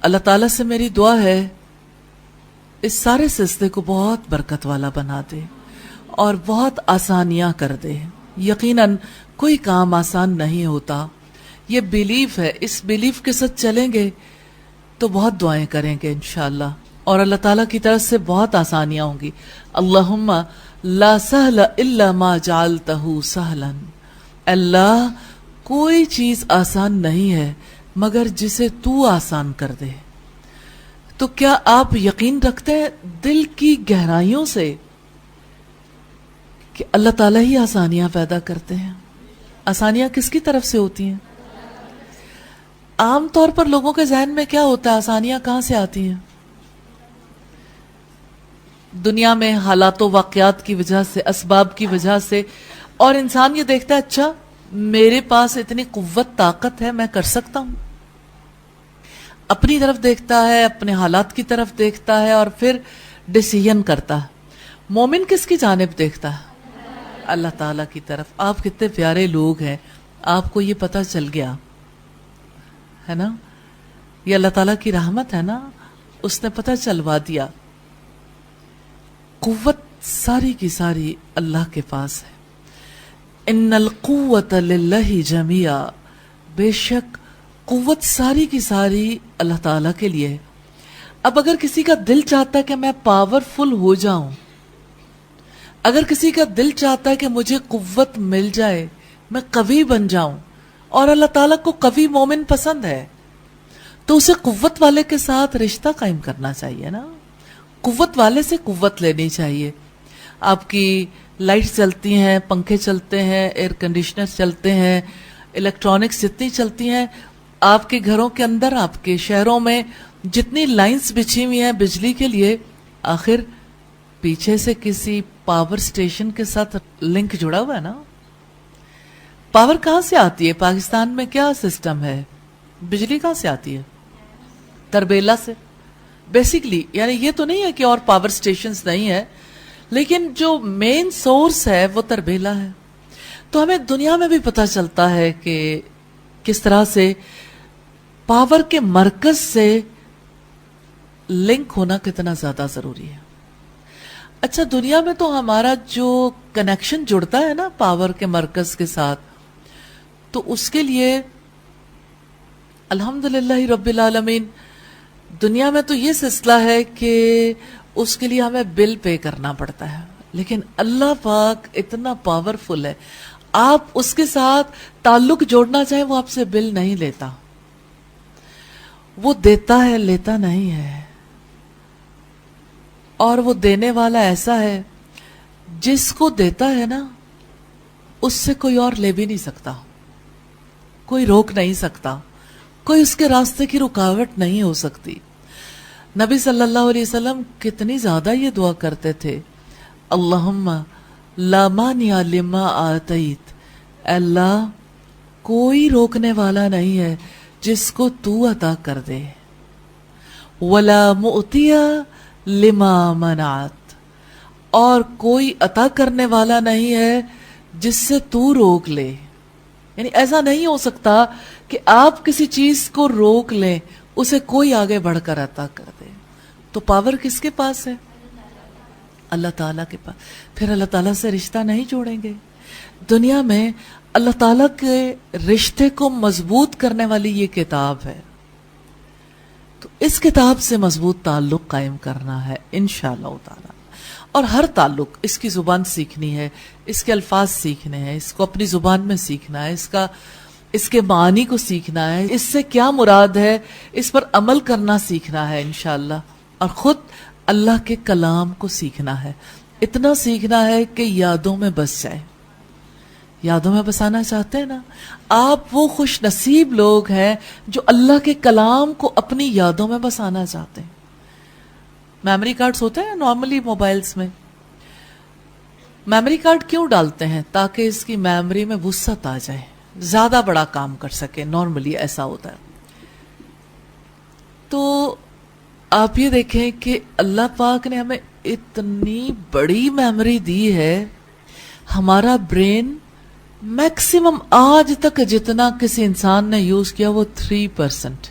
اللہ تعالیٰ سے میری دعا ہے اس سارے سلسلے کو بہت برکت والا بنا دے اور بہت آسانیاں کر دے. یقیناً کوئی کام آسان نہیں ہوتا. یہ بیلیف ہے, اس بیلیف کے ساتھ چلیں گے تو بہت دعائیں کریں گے انشاءاللہ, اور اللہ تعالیٰ کی طرف سے بہت آسانیاں ہوں گی. اللہم لا سہل الا ما جعلتہ سہلا. اللہ کوئی چیز آسان نہیں ہے مگر جسے تو آسان کر دے. تو کیا آپ یقین رکھتے ہیں دل کی گہرائیوں سے کہ اللہ تعالیٰ ہی آسانیاں پیدا کرتے ہیں؟ آسانیاں کس کی طرف سے ہوتی ہیں؟ عام طور پر لوگوں کے ذہن میں کیا ہوتا ہے, آسانیاں کہاں سے آتی ہیں؟ دنیا میں حالات و واقعات کی وجہ سے, اسباب کی وجہ سے, اور انسان یہ دیکھتا ہے اچھا میرے پاس اتنی قوت طاقت ہے, میں کر سکتا ہوں. اپنی طرف دیکھتا ہے, اپنے حالات کی طرف دیکھتا ہے اور پھر ڈیسیژن کرتا ہے. مومن کس کی جانب دیکھتا ہے؟ اللہ تعالیٰ کی طرف. آپ کتنے پیارے لوگ ہیں, آپ کو یہ پتہ چل گیا ہے نا, یہ اللہ تعالیٰ کی رحمت ہے نا, اس نے پتہ چلوا دیا. قوت ساری کی ساری اللہ کے پاس ہے. ان القوت للہ جمیعا, بے شک قوت ساری کی ساری اللہ تعالیٰ کے لیے ہے. اب اگر کسی کا دل چاہتا ہے کہ میں پاورفل ہو جاؤں, اگر کسی کا دل چاہتا ہے کہ مجھے قوت مل جائے, میں قوی بن جاؤں, اور اللہ تعالیٰ کو قوی مومن پسند ہے, تو اسے قوت والے کے ساتھ رشتہ قائم کرنا چاہیے نا. قوت والے سے قوت لینی چاہیے. آپ کی لائٹ چلتی ہیں, پنکھے چلتے ہیں, ایئر کنڈیشنر چلتے ہیں, الیکٹرانکس جتنی چلتی ہیں, آپ کے گھروں کے اندر, آپ کے شہروں میں جتنی لائنز بچھی ہوئی ہیں بجلی کے لیے, آخر پیچھے سے کسی پاور سٹیشن کے ساتھ لنک جڑا ہوا ہے نا. پاور کہاں سے آتی ہے؟ پاکستان میں کیا سسٹم ہے, بجلی کہاں سے آتی ہے؟ تربیلا سے بیسیکلی. یعنی یہ تو نہیں ہے کہ اور پاور سٹیشنز نہیں ہے, لیکن جو مین سورس ہے وہ تربیلا ہے. تو ہمیں دنیا میں بھی پتہ چلتا ہے کہ کس طرح سے پاور کے مرکز سے لنک ہونا کتنا زیادہ ضروری ہے. اچھا, دنیا میں تو ہمارا جو کنیکشن جڑتا ہے نا پاور کے مرکز کے ساتھ, تو اس کے لیے الحمدللہ رب العالمین دنیا میں تو یہ سلسلہ ہے کہ اس کے لیے ہمیں بل پے کرنا پڑتا ہے. لیکن اللہ پاک اتنا پاورفل ہے, آپ اس کے ساتھ تعلق جوڑنا چاہیں وہ آپ سے بل نہیں لیتا. وہ دیتا ہے, لیتا نہیں ہے. اور وہ دینے والا ایسا ہے, جس کو دیتا ہے نا اس سے کوئی اور لے بھی نہیں سکتا, کوئی روک نہیں سکتا, کوئی اس کے راستے کی رکاوٹ نہیں ہو سکتی. نبی صلی اللہ علیہ وسلم کتنی زیادہ یہ دعا کرتے تھے, اللہم لا مانع لما آتیت, اللہ کوئی روکنے والا نہیں ہے جس کو تو عطا کر دے, ولا معطی لما منعت, اور کوئی عطا کرنے والا نہیں ہے جس سے تو روک لے. یعنی ایسا نہیں ہو سکتا کہ آپ کسی چیز کو روک لیں, اسے کوئی آگے بڑھ کر عطا کر دے. تو پاور کس کے پاس ہے؟ اللہ تعالیٰ کے پاس. پھر اللہ تعالیٰ سے رشتہ نہیں جوڑیں گے. دنیا میں اللہ تعالیٰ کے رشتے کو مضبوط کرنے والی یہ کتاب ہے, تو اس کتاب سے مضبوط تعلق قائم کرنا ہے انشاءاللہ تعالیٰ. اور ہر تعلق, اس کی زبان سیکھنی ہے, اس کے الفاظ سیکھنے ہیں, اس کو اپنی زبان میں سیکھنا ہے, اس کے معانی کو سیکھنا ہے, اس سے کیا مراد ہے اس پر عمل کرنا سیکھنا ہے انشاءاللہ. اور خود اللہ کے کلام کو سیکھنا ہے, اتنا سیکھنا ہے کہ یادوں میں بس جائے. یادوں میں بسانا چاہتے ہیں نا آپ, وہ خوش نصیب لوگ ہیں جو اللہ کے کلام کو اپنی یادوں میں بسانا چاہتے ہیں. میموری کارڈز ہوتے ہیں نارملی موبائلز میں, میموری کارڈ کیوں ڈالتے ہیں؟ تاکہ اس کی میموری میں وسعت آ جائے, زیادہ بڑا کام کر سکے, نارملی ایسا ہوتا ہے. تو آپ یہ دیکھیں کہ اللہ پاک نے ہمیں اتنی بڑی میموری دی ہے. ہمارا برین میکسیمم آج تک جتنا کسی انسان نے یوز کیا وہ 3%.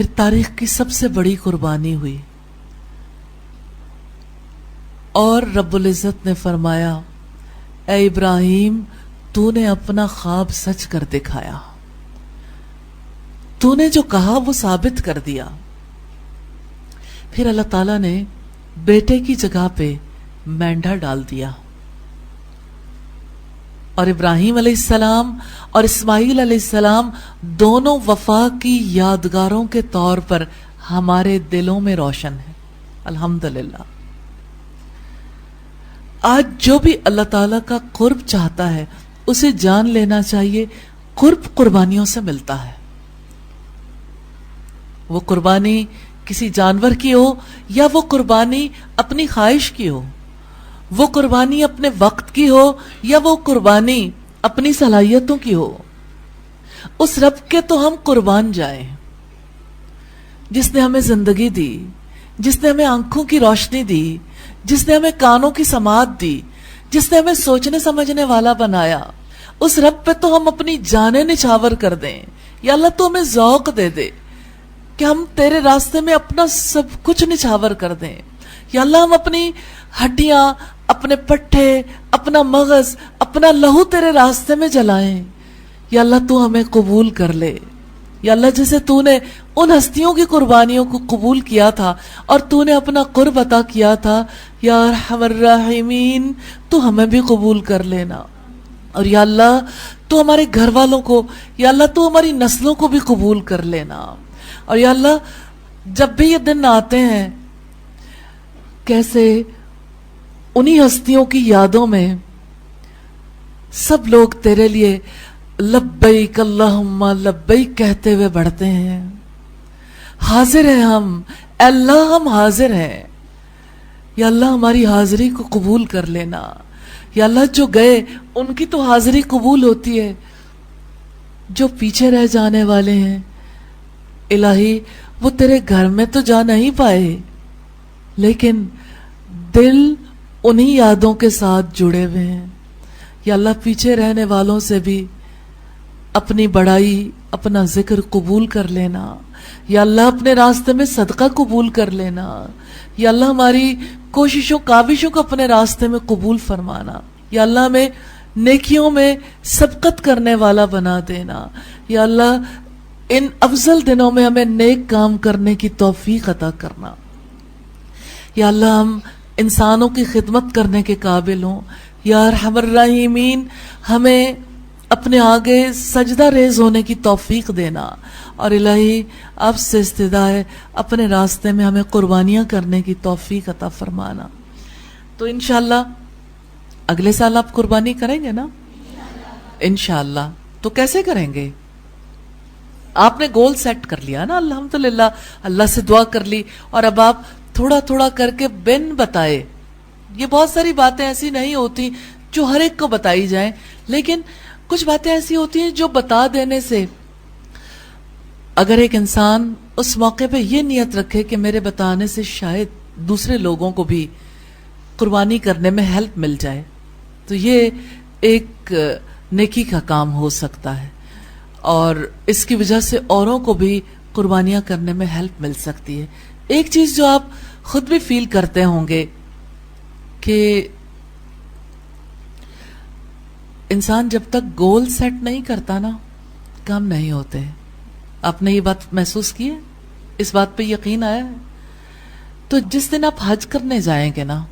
پھر تاریخ کی سب سے بڑی قربانی ہوئی، اور رب العزت نے فرمایا اے ابراہیم تو نے اپنا خواب سچ کر دکھایا، تو نے جو کہا وہ ثابت کر دیا۔ پھر اللہ تعالیٰ نے بیٹے کی جگہ پہ مینڈھا ڈال دیا، اور ابراہیم علیہ السلام اور اسماعیل علیہ السلام دونوں وفا کی یادگاروں کے طور پر ہمارے دلوں میں روشن ہیں، الحمدللہ۔ آج جو بھی اللہ تعالیٰ کا قرب چاہتا ہے اسے جان لینا چاہیے قرب قربانیوں سے ملتا ہے، وہ قربانی کسی جانور کی ہو یا وہ قربانی اپنی خواہش کی ہو، وہ قربانی اپنے وقت کی ہو یا وہ قربانی اپنی صلاحیتوں کی ہو، اس رب کے تو ہم قربان جائیں جس نے ہمیں زندگی دی، جس نے ہمیں آنکھوں کی روشنی دی، جس نے ہمیں کانوں کی سماعت دی، جس نے ہمیں سوچنے سمجھنے والا بنایا، اس رب پہ تو ہم اپنی جانیں نچھاور کر دیں۔ یا اللہ تو ہمیں ذوق دے دے کہ ہم تیرے راستے میں اپنا سب کچھ نچھاور کر دیں۔ یا اللہ ہم اپنی ہڈیاں، اپنے پٹھے، اپنا مغز، اپنا لہو تیرے راستے میں جلائیں۔ یا اللہ تو ہمیں قبول کر لے۔ یا اللہ جیسے تو نے ان ہستیوں کی قربانیوں کو قبول کیا تھا اور تو نے اپنا قرب عطا کیا تھا، یا ارحم الراحمین تو ہمیں بھی قبول کر لینا۔ اور یا اللہ تو ہمارے گھر والوں کو، یا اللہ تو ہماری نسلوں کو بھی قبول کر لینا۔ اور یا اللہ جب بھی یہ دن آتے ہیں کیسے انہی ہستیوں کی یادوں میں سب لوگ تیرے لیے لبیک اللہم لبیک کہتے ہوئے بڑھتے ہیں، حاضر ہیں ہم، اے اللہ ہم حاضر ہیں۔ یا اللہ ہماری حاضری کو قبول کر لینا۔ یا اللہ جو گئے ان کی تو حاضری قبول ہوتی ہے، جو پیچھے رہ جانے والے ہیں الہی وہ تیرے گھر میں تو جا نہیں پائے لیکن دل انہی یادوں کے ساتھ جڑے ہوئے ہیں۔ یا اللہ پیچھے رہنے والوں سے بھی اپنی بڑائی، اپنا ذکر قبول کر لینا۔ یا اللہ اپنے راستے میں صدقہ قبول کر لینا۔ یا اللہ ہماری کوششوں کاوشوں کو اپنے راستے میں قبول فرمانا۔ یا اللہ ہمیں نیکیوں میں سبقت کرنے والا بنا دینا۔ یا اللہ ان افضل دنوں میں ہمیں نیک کام کرنے کی توفیق عطا کرنا۔ یا اللہ ہم انسانوں کی خدمت کرنے کے قابل ہوں۔ یا ارحم الراحمین ہمیں اپنے آگے سجدہ ریز ہونے کی توفیق دینا۔ اور الہی آپ سے استدعا ہے اپنے راستے میں ہمیں قربانیاں کرنے کی توفیق عطا فرمانا۔ تو انشاءاللہ اگلے سال آپ قربانی کریں گے نا؟ انشاءاللہ۔ تو کیسے کریں گے؟ آپ نے گول سیٹ کر لیا نا، الحمدللہ، اللہ سے دعا کر لی، اور اب آپ تھوڑا تھوڑا کر کے بن بتائے۔ یہ بہت ساری باتیں ایسی نہیں ہوتی جو ہر ایک کو بتائی جائیں، لیکن کچھ باتیں ایسی ہوتی ہیں جو بتا دینے سے اگر ایک انسان اس موقع پہ یہ نیت رکھے کہ میرے بتانے سے شاید دوسرے لوگوں کو بھی قربانی کرنے میں ہیلپ مل جائے، تو یہ ایک نیکی کا کام ہو سکتا ہے، اور اس کی وجہ سے اوروں کو بھی قربانیاں کرنے میں ہیلپ مل سکتی ہے۔ ایک چیز جو آپ خود بھی فیل کرتے ہوں گے کہ انسان جب تک گول سیٹ نہیں کرتا نا کام نہیں ہوتے۔ آپ نے یہ بات محسوس کی ہے؟ اس بات پہ یقین آیا ہے؟ تو جس دن آپ حج کرنے جائیں گے نا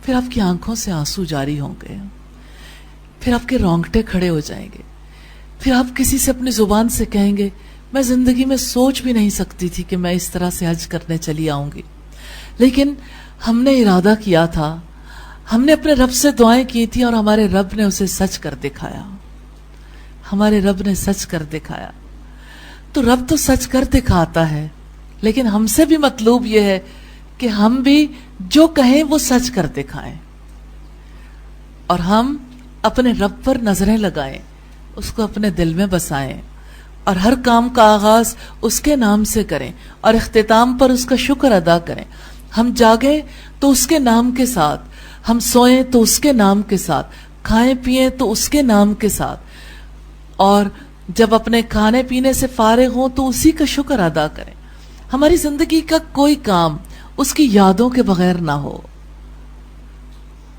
پھر آپ کی آنکھوں سے آنسو جاری ہوں گے، پھر آپ کے رونگٹے کھڑے ہو جائیں گے، پھر آپ کسی سے اپنی زبان سے کہیں گے میں زندگی میں سوچ بھی نہیں سکتی تھی کہ میں اس طرح سے حج کرنے چلی آؤں گی، لیکن ہم نے ارادہ کیا تھا، ہم نے اپنے رب سے دعائیں کی تھی اور ہمارے رب نے اسے سچ کر دکھایا۔ ہمارے رب نے سچ کر دکھایا۔ تو رب تو سچ کر دکھاتا ہے، لیکن ہم سے بھی مطلوب یہ ہے کہ ہم بھی جو کہیں وہ سچ کر دکھائیں، اور ہم اپنے رب پر نظریں لگائیں، اس کو اپنے دل میں بسائیں، اور ہر کام کا آغاز اس کے نام سے کریں اور اختتام پر اس کا شکر ادا کریں۔ ہم جاگیں تو اس کے نام کے ساتھ، ہم سوئیں تو اس کے نام کے ساتھ، کھائیں پیئیں تو اس کے نام کے ساتھ، اور جب اپنے کھانے پینے سے فارغ ہوں تو اسی کا شکر ادا کریں۔ ہماری زندگی کا کوئی کام اس کی یادوں کے بغیر نہ ہو.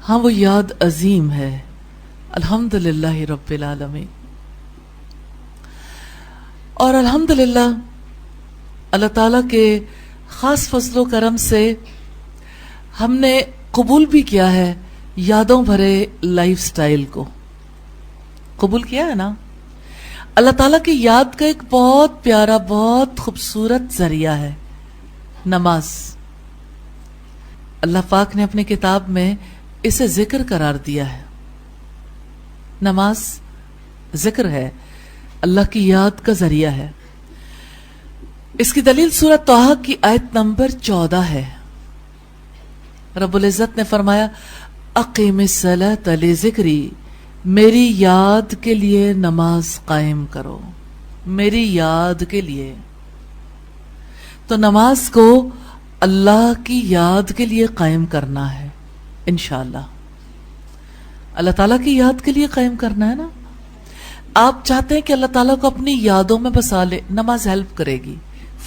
ہاں وہ یاد عظیم ہے. الحمدللہ رب العالمین. اور الحمدللہ اللہ تعالیٰ کے خاص فضل و کرم سے ہم نے قبول بھی کیا ہے یادوں بھرے لائف سٹائل کو. قبول کیا ہے نا. اللہ تعالیٰ کی یاد کا ایک بہت پیارا بہت خوبصورت ذریعہ ہے نماز. اللہ پاک نے اپنی کتاب میں اسے ذکر قرار دیا ہے. نماز ذکر ہے, اللہ کی یاد کا ذریعہ ہے. اس کی دلیل سورۃ طٰہٰ کی آیت نمبر 14 ہے. رب العزت نے فرمایا اقیم الصلاۃ لذکری, میری یاد کے لیے نماز قائم کرو. میری یاد کے لیے. تو نماز کو اللہ کی یاد کے لیے قائم کرنا ہے انشاءاللہ. اللہ تعالیٰ کی یاد کے لیے قائم کرنا ہے نا. آپ چاہتے ہیں کہ اللہ تعالیٰ کو اپنی یادوں میں بسا لے, نماز ہیلپ کرے گی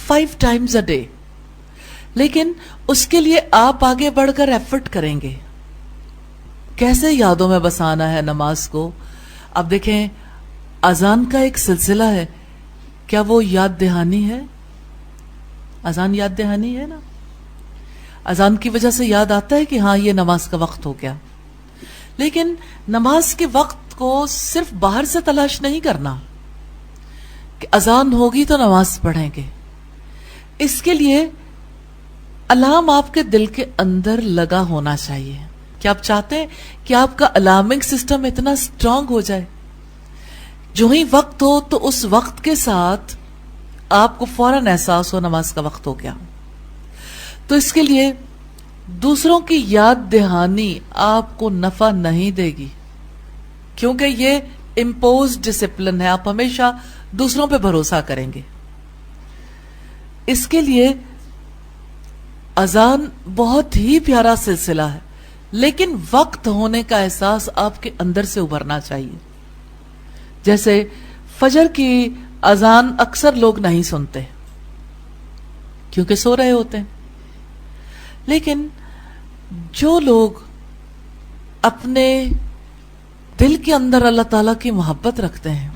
5 times a day. لیکن اس کے لیے آپ آگے بڑھ کر ایفرٹ کریں گے. کیسے یادوں میں بسانا ہے نماز کو؟ اب دیکھیں اذان کا ایک سلسلہ ہے, کیا وہ یاد دہانی ہے؟ اذان یاد دہانی ہے نا. اذان کی وجہ سے یاد آتا ہے کہ ہاں یہ نماز کا وقت ہو گیا. لیکن نماز کے وقت کو صرف باہر سے تلاش نہیں کرنا کہ اذان ہوگی تو نماز پڑھیں گے. اس کے لیے الارم آپ کے دل کے اندر لگا ہونا چاہیے. کہ آپ چاہتے ہیں کہ آپ کا الارمنگ سسٹم اتنا سٹرونگ ہو جائے, جو ہی وقت ہو تو اس وقت کے ساتھ آپ کو فوراً احساس ہو نماز کا وقت ہو گیا. تو اس کے لیے دوسروں کی یاد دہانی آپ کو نفع نہیں دے گی, کیونکہ یہ امپوز ڈسپلن ہے. آپ ہمیشہ دوسروں پہ بھروسہ کریں گے. اس کے لیے اذان بہت ہی پیارا سلسلہ ہے, لیکن وقت ہونے کا احساس آپ کے اندر سے ابھرنا چاہیے. جیسے فجر کی اذان اکثر لوگ نہیں سنتے کیونکہ سو رہے ہوتے ہیں. لیکن جو لوگ اپنے دل کے اندر اللہ تعالیٰ کی محبت رکھتے ہیں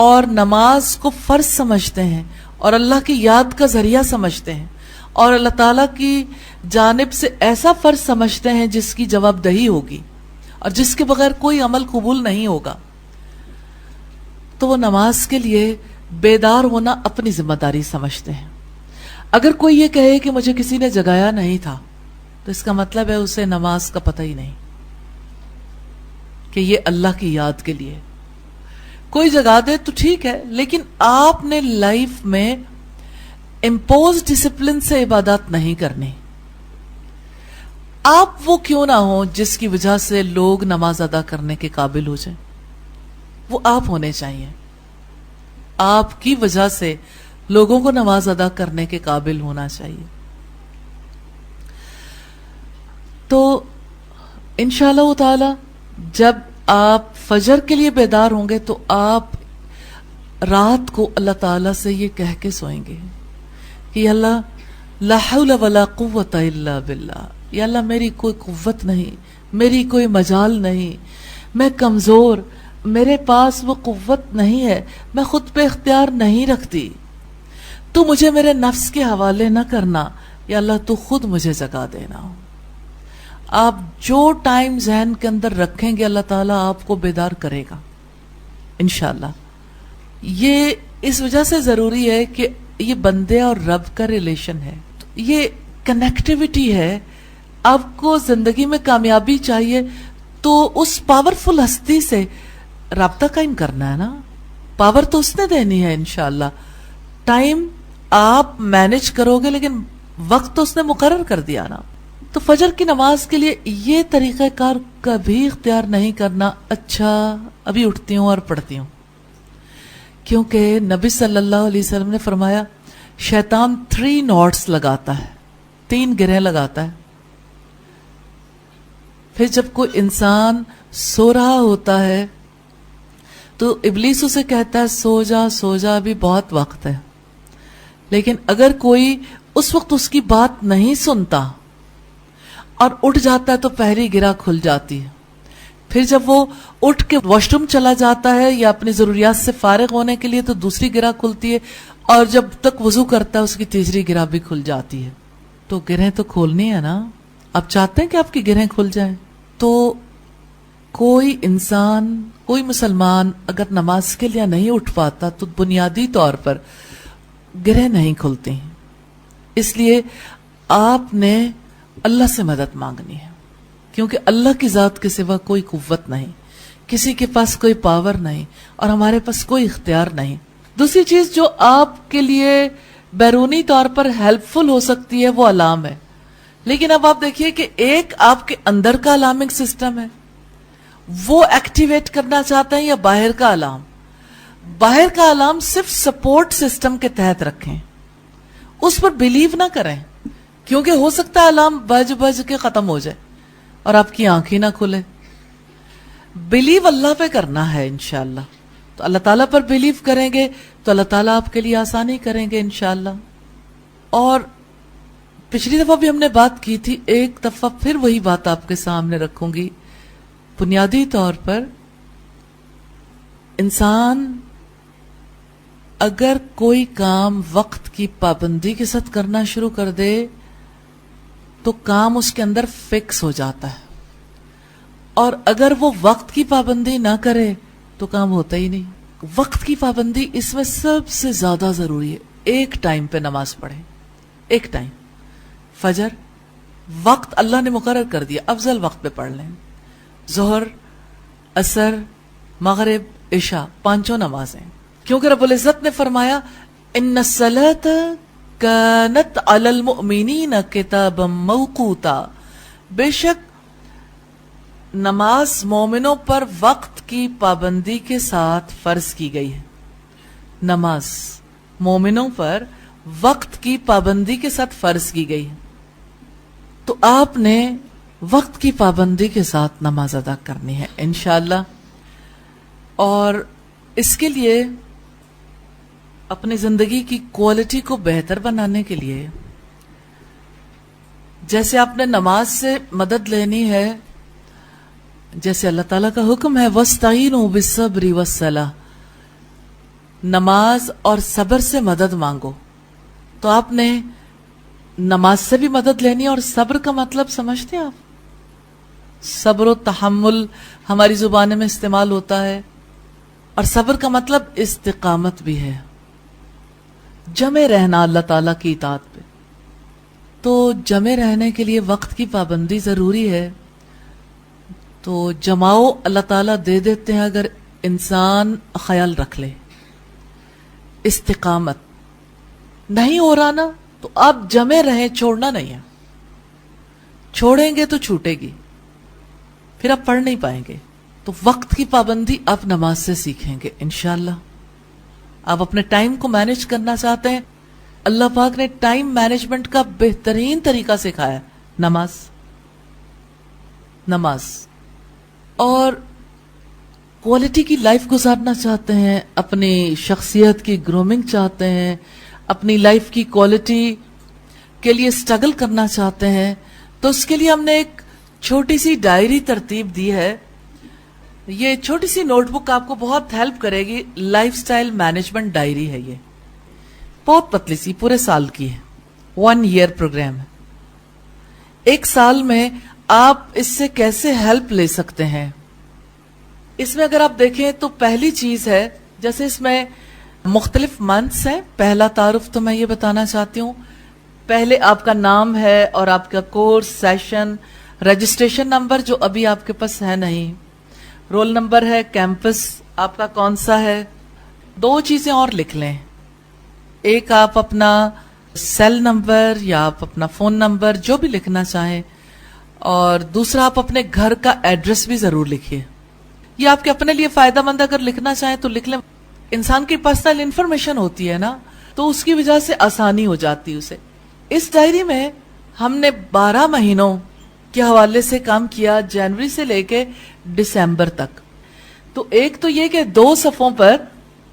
اور نماز کو فرض سمجھتے ہیں اور اللہ کی یاد کا ذریعہ سمجھتے ہیں اور اللہ تعالیٰ کی جانب سے ایسا فرض سمجھتے ہیں جس کی جواب دہی ہوگی اور جس کے بغیر کوئی عمل قبول نہیں ہوگا, تو وہ نماز کے لیے بیدار ہونا اپنی ذمہ داری سمجھتے ہیں. اگر کوئی یہ کہے کہ مجھے کسی نے جگایا نہیں تھا, تو اس کا مطلب ہے اسے نماز کا پتہ ہی نہیں کہ یہ اللہ کی یاد کے لیے. کوئی جگا دے تو ٹھیک ہے, لیکن آپ نے لائف میں امپوز ڈسپلن سے عبادات نہیں کرنی. آپ وہ کیوں نہ ہوں جس کی وجہ سے لوگ نماز ادا کرنے کے قابل ہو جائیں. وہ آپ ہونے چاہیے. آپ کی وجہ سے لوگوں کو نماز ادا کرنے کے قابل ہونا چاہیے. تو انشاءاللہ تعالی جب آپ فجر کے لیے بیدار ہوں گے تو آپ رات کو اللہ تعالیٰ سے یہ کہہ کے سوئیں گے کہ اللہ لا حول ولا قوت الا باللہ, یا اللہ میری کوئی قوت نہیں, میری کوئی مجال نہیں, میں کمزور, میرے پاس وہ قوت نہیں ہے, میں خود پہ اختیار نہیں رکھتی, تو مجھے میرے نفس کے حوالے نہ کرنا, یا اللہ تو خود مجھے جگا دینا. آپ جو ٹائم ذہن کے اندر رکھیں گے اللہ تعالیٰ آپ کو بیدار کرے گا انشاءاللہ. یہ اس وجہ سے ضروری ہے کہ یہ بندے اور رب کا ریلیشن ہے, یہ کنیکٹیوٹی ہے. آپ کو زندگی میں کامیابی چاہیے تو اس پاورفل ہستی سے رابطہ قائم کرنا ہے نا. پاور تو اس نے دینی ہے انشاءاللہ. ٹائم آپ مینج کرو گے لیکن وقت تو اس نے مقرر کر دیا نا. تو فجر کی نماز کے لیے یہ طریقہ کار کبھی اختیار نہیں کرنا اچھا ابھی اٹھتی ہوں اور پڑھتی ہوں, کیونکہ نبی صلی اللہ علیہ وسلم نے فرمایا شیطان 3 knots لگاتا ہے, 3 گرہیں لگاتا ہے. پھر جب کوئی انسان سو رہا ہوتا ہے تو ابلیس اسے کہتا ہے سو جا ابھی بہت وقت ہے. لیکن اگر کوئی اس وقت اس کی بات نہیں سنتا اور اٹھ جاتا ہے تو پہلی گرہ کھل جاتی ہے. پھر جب وہ اٹھ کے واش روم چلا جاتا ہے یا اپنی ضروریات سے فارغ ہونے کے لیے تو دوسری گرہ کھلتی ہے, اور جب تک وضو کرتا ہے اس کی تیسری گرہ بھی کھل جاتی ہے. تو گرہیں تو کھولنی ہے نا. آپ چاہتے ہیں کہ آپ کی گرہیں کھل جائیں؟ تو کوئی انسان, کوئی مسلمان اگر نماز کے لیے نہیں اٹھ پاتا تو بنیادی طور پر گرہیں نہیں کھلتی ہیں. اس لیے آپ نے اللہ سے مدد مانگنی ہے, کیونکہ اللہ کی ذات کے سوا کوئی قوت نہیں, کسی کے پاس کوئی پاور نہیں, اور ہمارے پاس کوئی اختیار نہیں. دوسری چیز جو آپ کے لیے بیرونی طور پر ہیلپ فل ہو سکتی ہے وہ الارم ہے. لیکن اب آپ دیکھیے کہ ایک آپ کے اندر کا الارمنگ سسٹم ہے, وہ ایکٹیویٹ کرنا چاہتے ہیں, یا باہر کا الارم. باہر کا الارم صرف سپورٹ سسٹم کے تحت رکھیں, اس پر بلیو نہ کریں, کیونکہ ہو سکتا ہے الارم بج بج کے ختم ہو جائے اور آپ کی آنکھ ہی نہ کھلے. بلیو اللہ پہ کرنا ہے انشاءاللہ. تو اللہ تعالیٰ پر بلیو کریں گے تو اللہ تعالیٰ آپ کے لیے آسانی کریں گے انشاءاللہ. اور پچھلی دفعہ بھی ہم نے بات کی تھی, ایک دفعہ پھر وہی بات آپ کے سامنے رکھوں گی. بنیادی طور پر انسان اگر کوئی کام وقت کی پابندی کے ساتھ کرنا شروع کر دے تو کام اس کے اندر فکس ہو جاتا ہے, اور اگر وہ وقت کی پابندی نہ کرے تو کام ہوتا ہی نہیں. وقت کی پابندی اس میں سب سے زیادہ ضروری ہے. ایک ٹائم پہ نماز پڑھیں, ایک ٹائم. فجر وقت اللہ نے مقرر کر دیا, افضل وقت پہ پڑھ لیں. ظہر, عصر, مغرب, عشاء, پانچوں نمازیں, کیونکہ رب العزت نے فرمایا ان الصلاة كانت على المؤمنین کتابا موقوتا, بے شک نماز مومنوں پر وقت کی پابندی کے ساتھ فرض کی گئی ہے. نماز مومنوں پر وقت کی پابندی کے ساتھ فرض کی گئی ہے. تو آپ نے وقت کی پابندی کے ساتھ نماز ادا کرنی ہے انشاءاللہ. اور اس کے لیے اپنی زندگی کی کوالٹی کو بہتر بنانے کے لیے جیسے آپ نے نماز سے مدد لینی ہے, جیسے اللہ تعالیٰ کا حکم ہے وَاسْتَعِينُوا بِالصَّبْرِ وَالصَّلَاةِ, نماز اور صبر سے مدد مانگو. تو آپ نے نماز سے بھی مدد لینی ہے. اور صبر کا مطلب سمجھتے ہیں آپ؟ صبر و تحمل ہماری زبان میں استعمال ہوتا ہے, اور صبر کا مطلب استقامت بھی ہے, جمے رہنا اللہ تعالیٰ کی اطاعت پہ. تو جمے رہنے کے لیے وقت کی پابندی ضروری ہے. تو جماؤ اللہ تعالیٰ دے دیتے ہیں اگر انسان خیال رکھ لے. استقامت نہیں ہو رہا نا تو آپ جمے رہیں, چھوڑنا نہیں ہے. چھوڑیں گے تو چھوٹے گی, پھر آپ پڑھ نہیں پائیں گے. تو وقت کی پابندی آپ نماز سے سیکھیں گے انشاءاللہ. آپ اپنے ٹائم کو مینج کرنا چاہتے ہیں, اللہ پاک نے ٹائم مینجمنٹ کا بہترین طریقہ سکھایا, نماز. نماز. اور کوالٹی کی لائف گزارنا چاہتے ہیں, اپنی شخصیت کی گرومنگ چاہتے ہیں, اپنی لائف کی کوالٹی کے لیے سٹرگل کرنا چاہتے ہیں, تو اس کے لیے ہم نے ایک چھوٹی سی ڈائری ترتیب دی ہے. یہ چھوٹی سی نوٹ بک آپ کو بہت ہیلپ کرے گی. لائف سٹائل مینجمنٹ ڈائری ہے, یہ بہت پتلی سی, پورے سال کی ہے. 1 year پروگرام ہے. ایک سال میں آپ اس سے کیسے ہیلپ لے سکتے ہیں. اس میں اگر آپ دیکھیں تو پہلی چیز ہے, جیسے اس میں مختلف منتھس ہیں. پہلا تعارف تو میں یہ بتانا چاہتی ہوں, پہلے آپ کا نام ہے اور آپ کا کورس, سیشن, رجسٹریشن نمبر جو ابھی آپ کے پاس ہے نہیں, رول نمبر ہے, کیمپس آپ کا کون سا ہے. 2 چیزیں اور لکھ لیں. ایک آپ اپنا سیل نمبر یا آپ اپنا فون نمبر جو بھی لکھنا چاہیں, اور دوسرا آپ اپنے گھر کا ایڈریس بھی ضرور لکھیے. یہ آپ کے اپنے لیے فائدہ مند اگر لکھنا چاہیں تو لکھ لیں. انسان کی پرسنل انفارمیشن ہوتی ہے نا, تو اس کی وجہ سے آسانی ہو جاتی اسے. اس ڈائری میں ہم نے 12 مہینوں کے حوالے سے کام کیا, جنوری سے لے کے دسمبر تک. تو ایک تو یہ کہ 2 صفحوں پر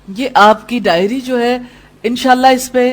یہ آپ کی ڈائری جو ہے انشاءاللہ اس پہ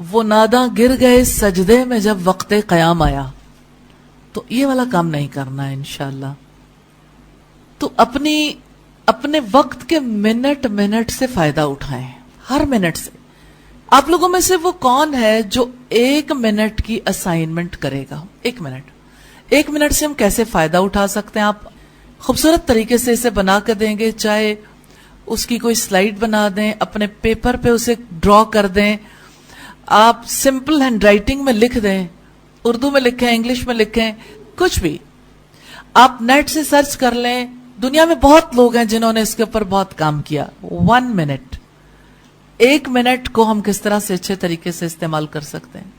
وہ ناداں گر گئے سجدے میں جب وقت قیام آیا. تو یہ والا کام نہیں کرنا ہے انشاءاللہ. تو اپنے وقت کے منٹ سے فائدہ اٹھائیں, ہر منٹ سے. آپ لوگوں میں سے وہ کون ہے جو 1 منٹ کی اسائنمنٹ کرے گا؟ 1 منٹ سے ہم کیسے فائدہ اٹھا سکتے ہیں؟ آپ خوبصورت طریقے سے اسے بنا کر دیں گے, چاہے اس کی کوئی سلائیڈ بنا دیں, اپنے پیپر پہ اسے ڈرا کر دیں, آپ سمپل ہینڈ رائٹنگ میں لکھ دیں, اردو میں لکھیں, انگلش میں لکھیں, کچھ بھی. آپ نیٹ سے سرچ کر لیں, دنیا میں بہت لوگ ہیں جنہوں نے اس کے اوپر بہت کام کیا. 1 منٹ, 1 منٹ کو ہم کس طرح سے اچھے طریقے سے استعمال کر سکتے ہیں.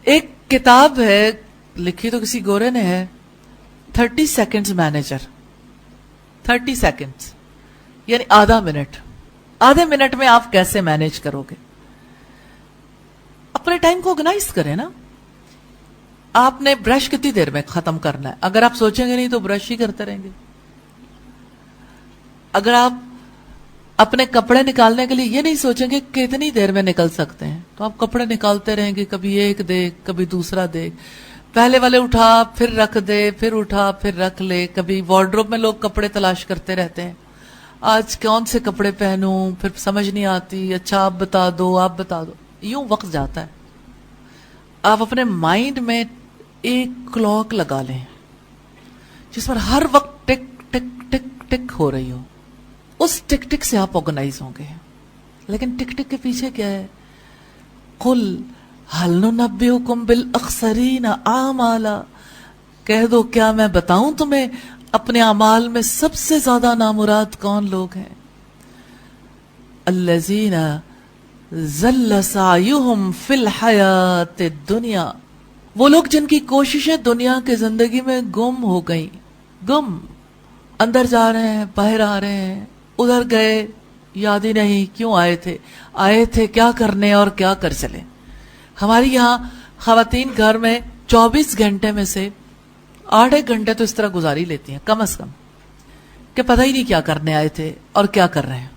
ایک کتاب ہے, لکھی تو کسی گورے نے ہے, 30 سیکنڈز مینیجر. 30 سیکنڈز یعنی آدھا منٹ. آدھے منٹ میں آپ کیسے مینیج کرو گے؟ اپنے ٹائم کو آرگنائز کریں نا. آپ نے برش کتنی دیر میں ختم کرنا ہے؟ اگر آپ سوچیں گے نہیں تو برش ہی کرتے رہیں گے. اگر آپ اپنے کپڑے نکالنے کے لیے یہ نہیں سوچیں گے کتنی دیر میں نکل سکتے ہیں, تو آپ کپڑے نکالتے رہیں گے, کبھی ایک دیکھ, کبھی دوسرا دیکھ, پہلے والے اٹھا پھر رکھ دے, پھر اٹھا پھر رکھ لے. کبھی وارڈروب میں لوگ کپڑے تلاش کرتے رہتے ہیں, آج کون سے کپڑے پہنوں, پھر سمجھ نہیں آتی, اچھا آپ بتا دو, آپ بتا دو. یوں وقت جاتا ہے. آپ اپنے مائنڈ میں ایک کلاک لگا لیں جس پر ہر وقت ٹک ٹک ٹک ٹک ہو رہی ہو. اس ٹک ٹک سے آپ آرگنائز ہوں گے. لیکن ٹک ٹک کے پیچھے کیا ہے؟ قل هل ننبئکم بالاخسرین اعمالا, کہہ دو کیا میں بتاؤں تمہیں اپنے اعمال میں سب سے زیادہ نامراد کون لوگ ہیں؟ الذین ضل سعیہم فی الحیات الدنیا, وہ لوگ جن کی کوششیں دنیا کی زندگی میں گم ہو گئی. گم, اندر جا رہے ہیں, باہر آ رہے ہیں, ادھر گئے, یاد ہی نہیں کیوں آئے تھے کیا کرنے اور کیا کر چلے. ہماری یہاں خواتین گھر میں 24 گھنٹے میں سے 8 گھنٹے تو اس طرح گزاری لیتی ہیں کم از کم, کہ پتہ ہی نہیں کیا کرنے آئے تھے اور کیا کر رہے ہیں.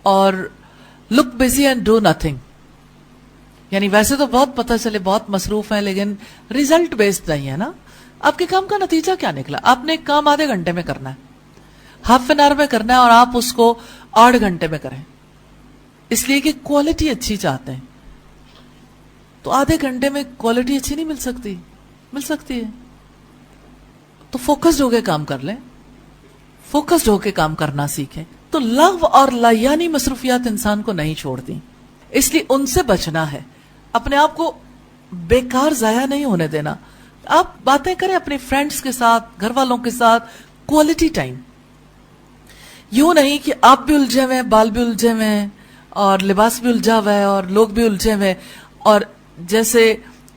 اور لک بزی اینڈ ڈو نتھنگ, یعنی ویسے تو بہت پتہ چلے بہت مصروف ہیں, لیکن ریزلٹ بیسڈ نہیں ہے نا. آپ کے کام کا نتیجہ کیا نکلا؟ آپ نے ایک کام آدھے گھنٹے میں کرنا ہے, ہاف این آور میں کرنا ہے, اور آپ اس کو 8 گھنٹے میں کریں, اس لیے کہ کوالٹی اچھی چاہتے ہیں. تو آدھے گھنٹے میں کوالٹی اچھی نہیں مل سکتی, مل سکتی ہے. تو فوکسڈ ہو کے کام کر لیں, فوکسڈ ہو کے کام کرنا سیکھیں. تو لغو اور لایانی مصروفیات انسان کو نہیں چھوڑتی, اس لیے ان سے بچنا ہے. اپنے آپ کو بیکار ضائع نہیں ہونے دینا. آپ باتیں کریں اپنے فرینڈز کے ساتھ, گھر والوں کے ساتھ, کوالٹی ٹائم. یوں نہیں کہ آپ بھی الجھے ہوئے ہیں, بال بھی الجھے ہوئے ہیں, اور لباس بھی الجھا ہوا ہے, اور لوگ بھی الجھے ہوئے, اور جیسے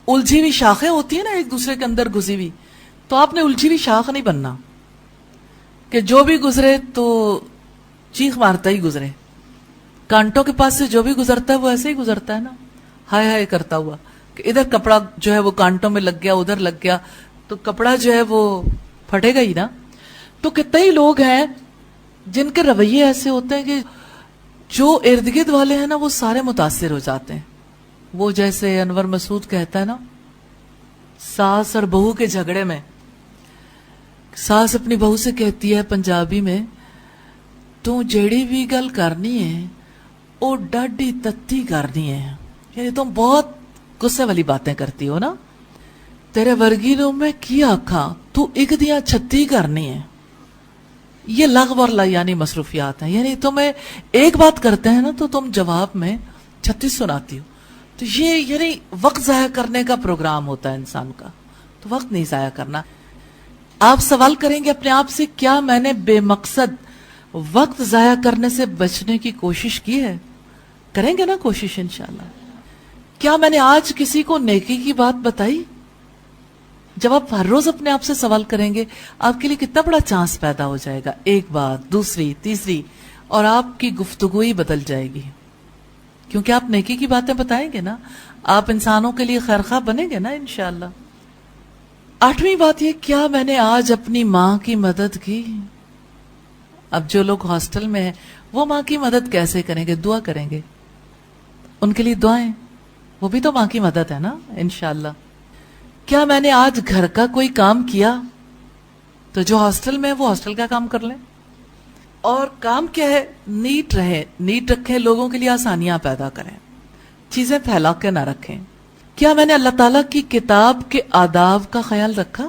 الجھی ہوئی شاخیں ہوتی ہیں نا ایک دوسرے کے اندر گھسی ہوئی, تو آپ نے الجھی ہوئی شاخ نہیں بننا کہ جو بھی گزرے تو چیخ مارتا ہی گزرے. کانٹوں کے پاس سے جو بھی گزرتا ہے وہ ایسے ہی گزرتا ہے نا, ہائے ہائے کرتا ہوا, کہ ادھر کپڑا جو ہے وہ کانٹوں میں لگ گیا, ادھر لگ گیا, تو کپڑا جو ہے وہ پھٹے گا ہی نا. تو کتنے ہی لوگ ہیں جن کے رویے ایسے ہوتے ہیں کہ جو ارد گرد والے ہیں نا وہ سارے متاثر ہو جاتے ہیں. وہ جیسے انور مسعود کہتا ہے نا, ساس اور بہو کے جھگڑے میں ساس اپنی بہو سے کہتی ہے پنجابی میں, تو جیڑی بھی گل کرنی ہے وہ ڈاڈی تتی کرنی ہے, یعنی تم بہت غصے والی باتیں کرتی ہو نا, تیرے ورگی نو میں کی آکھاں, تو ایک دیا 36 کرنی ہے. یہ لغو اور لایانی مصروفیات ہیں, یعنی تمہیں ایک بات کرتے ہیں نا تو تم جواب میں 36 سناتی ہو. تو یہ یعنی وقت ضائع کرنے کا پروگرام ہوتا ہے انسان کا. تو وقت نہیں ضائع کرنا. آپ سوال کریں گے اپنے آپ سے, کیا میں نے بے مقصد وقت ضائع کرنے سے بچنے کی کوشش کی ہے؟ کریں گے نا کوشش انشاءاللہ. کیا میں نے آج کسی کو نیکی کی بات بتائی؟ جب آپ ہر روز اپنے آپ سے سوال کریں گے, آپ کے لیے کتنا بڑا چانس پیدا ہو جائے گا. ایک بات, دوسری, تیسری, اور آپ کی گفتگو ہی بدل جائے گی, کیونکہ آپ نیکی کی باتیں بتائیں گے نا, آپ انسانوں کے لیے خیرخواہ بنیں گے نا انشاءاللہ. 8ویں بات یہ, کیا میں نے آج اپنی ماں کی مدد کی؟ اب جو لوگ ہاسٹل میں ہیں وہ ماں کی مدد کیسے کریں گے؟ دعا کریں گے, ان کے لیے دعائیں. وہ بھی تو ماں کی مدد ہے نا انشاءاللہ. کیا میں نے آج گھر کا کوئی کام کیا؟ تو جو ہاسٹل میں ہے وہ ہاسٹل کا کام کر لیں. اور کام کیا ہے؟ نیٹ رہے، نیٹ رکھیں، لوگوں کے لیے آسانیاں پیدا کریں، چیزیں پھیلا کے نہ رکھیں. کیا میں نے اللہ تعالیٰ کی کتاب کے آداب کا خیال رکھا؟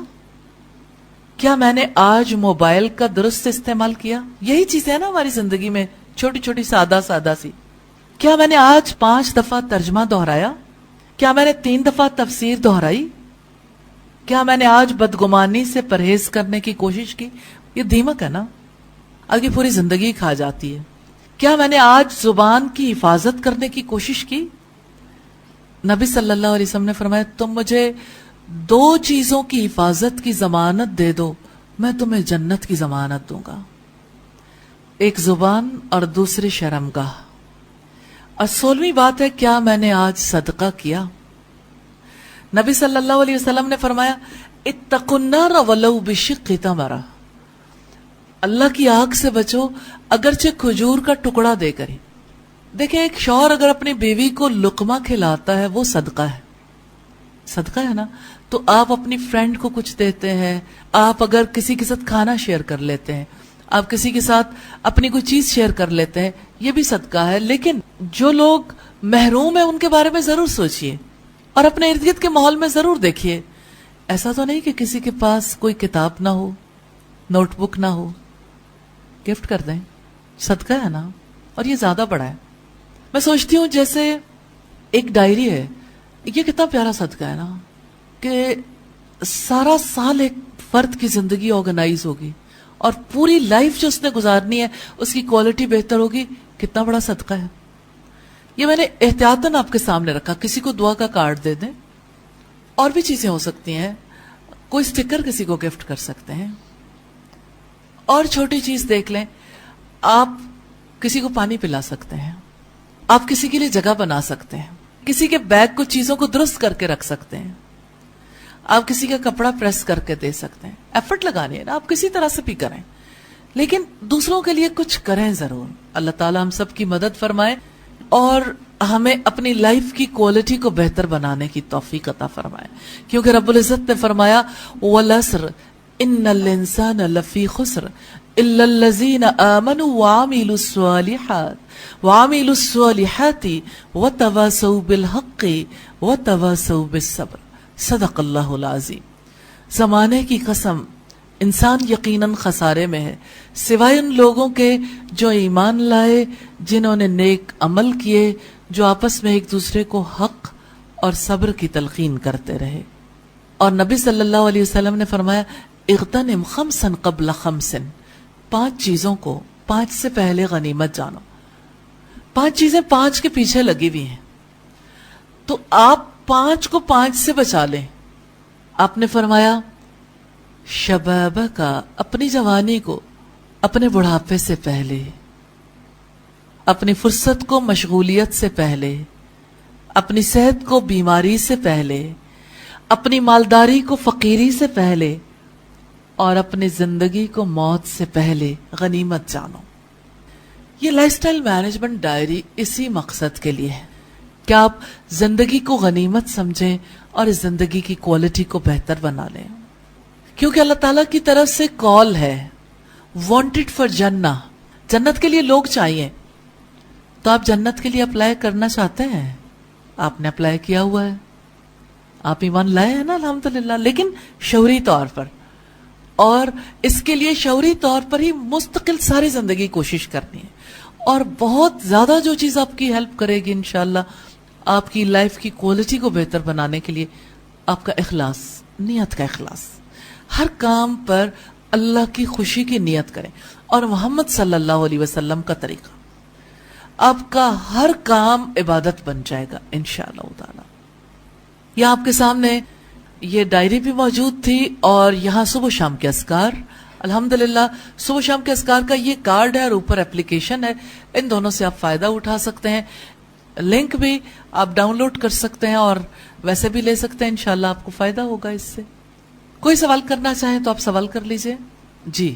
کیا میں نے آج موبائل کا درست استعمال کیا؟ یہی چیزیں ہیں نا ہماری زندگی میں، چھوٹی چھوٹی سادہ سادہ سی. کیا میں نے آج 5 دفعہ ترجمہ دہرایا؟ کیا میں نے 3 دفعہ تفسیر دہرائی؟ کیا میں نے آج بدگمانی سے پرہیز کرنے کی کوشش کی؟ یہ دیمک ہے نا، آگے پوری زندگی کھا جاتی ہے. کیا میں نے آج زبان کی حفاظت کرنے کی کوشش کی؟ نبی صلی اللہ علیہ وسلم نے فرمایا تم مجھے 2 چیزوں کی حفاظت کی ضمانت دے دو، میں تمہیں جنت کی ضمانت دوں گا. ایک زبان اور دوسری شرمگاہ. اور 16ویں بات ہے کیا میں نے آج صدقہ کیا؟ نبی صلی اللہ علیہ وسلم نے فرمایا اتقوا النار ولو بشق تمرہ، اللہ کی آگ سے بچو اگرچہ کھجور کا ٹکڑا دے کر. دیکھیں ایک شوہر اگر اپنی بیوی کو لقمہ کھلاتا ہے وہ صدقہ ہے، صدقہ ہے نا. تو آپ اپنی فرینڈ کو کچھ دیتے ہیں، آپ اگر کسی کے ساتھ کھانا شیئر کر لیتے ہیں، آپ کسی کے ساتھ اپنی کوئی چیز شیئر کر لیتے ہیں، یہ بھی صدقہ ہے. لیکن جو لوگ محروم ہیں ان کے بارے میں ضرور سوچئے اور اپنے ارد گرد کے ماحول میں ضرور دیکھیے. ایسا تو نہیں کہ کسی کے پاس کوئی کتاب نہ ہو، نوٹ بک نہ ہو، گفٹ کر دیں، صدقہ ہے نا. اور یہ زیادہ بڑا ہے. میں سوچتی ہوں جیسے ایک ڈائری ہے، یہ کتنا پیارا صدقہ ہے نا کہ سارا سال ایک فرد کی زندگی آرگنائز ہوگی اور پوری لائف جو اس نے گزارنی ہے اس کی کوالٹی بہتر ہوگی. کتنا بڑا صدقہ ہے. یہ میں نے احتیاطاً آپ کے سامنے رکھا. کسی کو دعا کا کارڈ دے دیں، اور بھی چیزیں ہو سکتی ہیں، کوئی سٹیکر کسی کو گفٹ کر سکتے ہیں. اور چھوٹی چیز دیکھ لیں، آپ کسی کو پانی پلا سکتے ہیں، آپ کسی کے لیے جگہ بنا سکتے ہیں، کسی کے بیگ کو چیزوں کو درست کر کے رکھ سکتے ہیں، آپ کسی کا کپڑا پریس کر کے دے سکتے ہیں. ایفرٹ لگانی ہے نا، آپ کسی طرح سے بھی کریں لیکن دوسروں کے لیے کچھ کریں ضرور. اللہ تعالیٰ ہم سب کی مدد فرمائے اور ہمیں اپنی لائف کی کوالٹی کو بہتر بنانے کی توفیق عطا فرمائے. کیونکہ رب العزت نے فرمایا وَالْعَصْرِ إِنَّ الْإِنسَانَ لَفِي خُسْرٍ إِلَّا الَّذِينَ آمَنُوا وَعَمِلُوا الصَّالِحَاتِ وَتَوَاصَوْا بِالْحَقِّ وَتَوَاصَوْا بِالصَّبْرِ. صدق اللہ العظیم. زمانے کی قسم انسان یقیناً خسارے میں ہے سوائے ان لوگوں کے جو ایمان لائے، جنہوں نے نیک عمل کیے، جو آپس میں ایک دوسرے کو حق اور صبر کی تلقین کرتے رہے. اور نبی صلی اللہ علیہ وسلم نے فرمایا اغتنم خمسا قبل خمس، 5 چیزوں کو 5 سے پہلے غنیمت جانو. 5 چیزیں 5 کے پیچھے لگی ہوئی ہیں، تو آپ 5 کو 5 سے بچا لیں. آپ نے فرمایا شبابہ کا، اپنی جوانی کو اپنے بڑھاپے سے پہلے، اپنی فرصت کو مشغولیت سے پہلے، اپنی صحت کو بیماری سے پہلے، اپنی مالداری کو فقیری سے پہلے، اور اپنی زندگی کو موت سے پہلے غنیمت جانو. یہ لائف سٹائل مینجمنٹ ڈائری اسی مقصد کے لیے ہے کہ آپ زندگی کو غنیمت سمجھیں اور اس زندگی کی کوالٹی کو بہتر بنا لیں. کیونکہ اللہ تعالیٰ کی طرف سے کال ہے وانٹڈ فار جنہ، جنت کے لیے لوگ چاہیے. تو آپ جنت کے لیے اپلائی کرنا چاہتے ہیں؟ آپ نے اپلائی کیا ہوا ہے، آپ ایمان لائے ہیں نا الحمدللہ، لیکن شعوری طور پر. اور اس کے لیے شعوری طور پر ہی مستقل ساری زندگی کوشش کرنی ہے. اور بہت زیادہ جو چیز آپ کی ہیلپ کرے گی انشاءاللہ آپ کی لائف کی کوالٹی کو بہتر بنانے کے لیے، آپ کا اخلاص، نیت کا اخلاص. ہر کام پر اللہ کی خوشی کی نیت کریں اور محمد صلی اللہ علیہ وسلم کا طریقہ، آپ کا ہر کام عبادت بن جائے گا انشاءاللہ تعالی. یہاں آپ کے سامنے یہ ڈائری بھی موجود تھی اور یہاں صبح شام کے اذکار، الحمدللہ صبح شام کے اذکار کا یہ کارڈ ہے اور اوپر اپلیکیشن ہے. ان دونوں سے آپ فائدہ اٹھا سکتے ہیں. لنک بھی آپ ڈاؤن لوڈ کر سکتے ہیں اور ویسے بھی لے سکتے ہیں، انشاءاللہ آپ کو فائدہ ہوگا اس سے. کوئی سوال کرنا چاہیں تو آپ سوال کر لیجئے. جی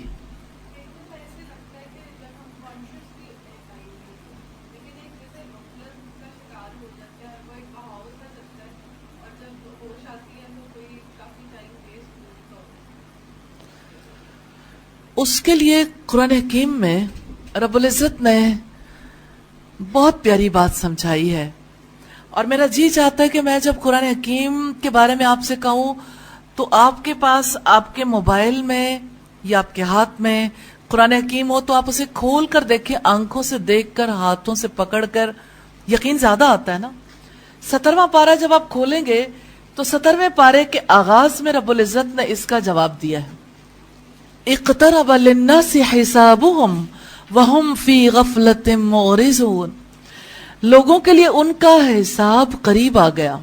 اس کے لیے قرآن حکیم میں رب العزت نے بہت پیاری بات سمجھائی ہے، اور میرا جی چاہتا ہے کہ میں جب قرآن حکیم کے بارے میں آپ سے کہوں تو آپ کے پاس آپ کے موبائل میں یا آپ کے ہاتھ میں قرآن حکیم ہو تو آپ اسے کھول کر دیکھیں، آنکھوں سے دیکھ کر، ہاتھوں سے پکڑ کر، یقین زیادہ آتا ہے نا۔ 17واں پارہ جب آپ کھولیں گے تو 17ویں پارے کے آغاز میں رب العزت نے اس کا جواب دیا ہے، اقترب للناس حسابهم وهم فی غفلت معرضون، لوگوں کے لیے ان کا حساب قریب آ گیا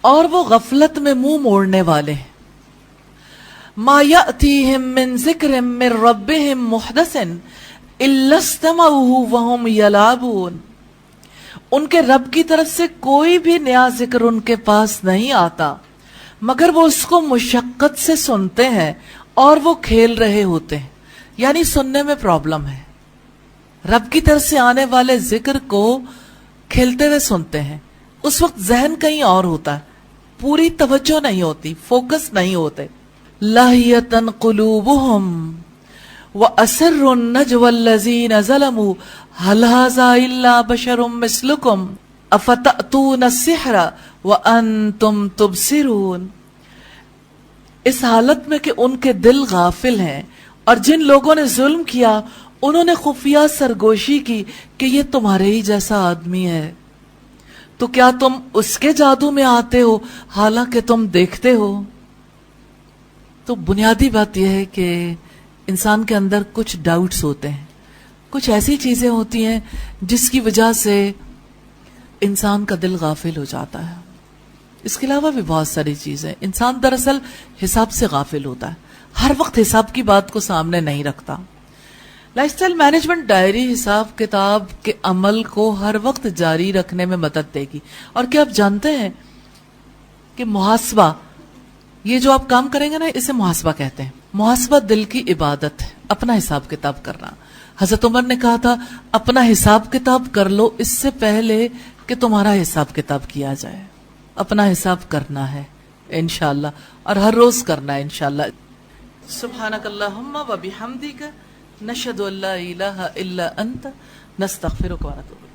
اور وہ غفلت میں منہ موڑنے والے ہیں۔ ما یأتیہم من ذکر من ربہم محدث الا استمعوہ وہم یلعبون، ان کے رب کی طرف سے کوئی بھی نیا ذکر ان کے پاس نہیں آتا مگر وہ اس کو مشقت سے سنتے ہیں اور وہ کھیل رہے ہوتے ہیں، یعنی سننے میں پرابلم ہے۔ رب کی طرف سے آنے والے ذکر کو کھیلتے ہوئے سنتے ہیں، اس وقت ذہن کہیں اور ہوتا ہے، پوری توجہ نہیں ہوتی، فوکس نہیں ہوتے۔ لاہیتن قلوبہم وَأَسِرُّ النَّجْوَى الَّذِينَ ظَلَمُوا هَلْ هَذَا إِلَّا بَشَرٌ مِثْلُكُمْ أَفَتَأْتُونَ السِّحْرَ وَأَنْتُمْ تُبْصِرُونَ، اس حالت میں کہ ان کے دل غافل ہیں، اور جن لوگوں نے ظلم کیا انہوں نے خفیہ سرگوشی کی کہ یہ تمہارے ہی جیسا آدمی ہے، تو کیا تم اس کے جادو میں آتے ہو حالانکہ تم دیکھتے ہو؟ تو بنیادی بات یہ ہے کہ انسان کے اندر کچھ ڈاؤٹس ہوتے ہیں، کچھ ایسی چیزیں ہوتی ہیں جس کی وجہ سے انسان کا دل غافل ہو جاتا ہے۔ اس کے علاوہ بھی بہت ساری چیزیں، انسان دراصل حساب سے غافل ہوتا ہے، ہر وقت حساب کی بات کو سامنے نہیں رکھتا۔ لائف سٹائل مینجمنٹ ڈائری حساب کتاب کے عمل کو ہر وقت جاری رکھنے میں مدد دے گی۔ اور کیا آپ جانتے ہیں کہ محاسبہ، یہ جو آپ کام کریں گے نا، اسے محاسبہ کہتے ہیں۔ محاسبہ دل کی عبادت ہے، اپنا حساب کتاب کرنا۔ حضرت عمر نے کہا تھا اپنا حساب کتاب کر لو اس سے پہلے کہ تمہارا حساب کتاب کیا جائے۔ اپنا حساب کرنا ہے انشاءاللہ، اور ہر روز کرنا ہے انشاءاللہ۔ سبحانک اللہم و بحمدک، نشہد ان لا الہ الا انت، نستغفرک و نتوب الیک۔